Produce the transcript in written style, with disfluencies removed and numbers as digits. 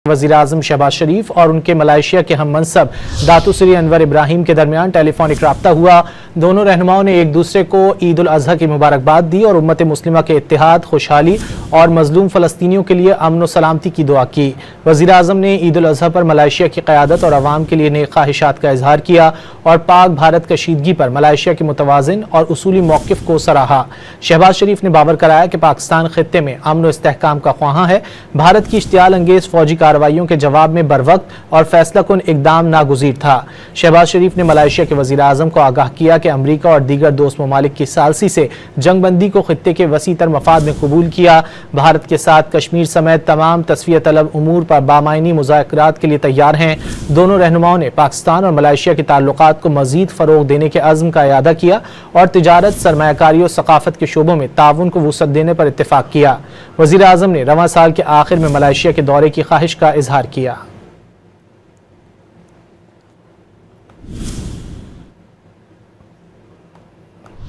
वज़ीर-ए-आज़म शहबाज शरीफ और उनके मलेशिया के हम मनसब दातू श्री अनवर इब्राहिम के दरमियान टेलीफोनिक राब्ता हुआ। दोनों रहनुमाओं ने एक दूसरे को ईद उल अज़हा की मुबारकबाद दी और उम्मत मुस्लिमा के इत्तेहाद, खुशहाली और मजलूम फ़लस्तीनियों के लिए अमन व सलामती की दुआ की। वज़ीर-ए-आज़म ने ईद उल अज़हा पर मलेशिया की क़यादत और अवाम के लिए नेक ख्वाहिशात का इजहार किया और पाक भारत कशीदगी पर मलेशिया के मुतवाज़िन और उसूली मौक़िफ़ को सराहा। शहबाज शरीफ ने बावर कराया कि पाकिस्तान ख़ित्ते में अमन व इस्तेहकाम का ख्वाहां है। भारत की इश्तियाल अंगेज़ फौजी कार्रवाइयों के जवाब में बरवक्त और फैसला कुन इकदाम नागुज़ीर था। शहबाज शरीफ ने मलेशिया के वज़ीर-ए-आज़म को आगाह किया कि अमरीका और दीगर दोस्त ममालिक की सालसी से जंगबंदी को खित्ते के वसी तर मफाद में कबूल किया। भारत के साथ कश्मीर समेत तमाम तस्फिया तलब उमूर पर बामायनी मुज़ाकरात के लिए तैयार हैं। दोनों रहनुमाओं ने पाकिस्तान और मलेशिया के ताल्लुकात को मज़ीद फ़रोग़ देने के अज़्म का इआदा किया और तिजारत, सरमायाकारी और सकाफ़त के शोबों में ताउन को वुसअत देने पर इत्तेफाक किया। वज़ीर-ए-आज़म ने रवां साल के आखिर में मलेशिया के दौरे की ख्वाहिश का इजहार किया।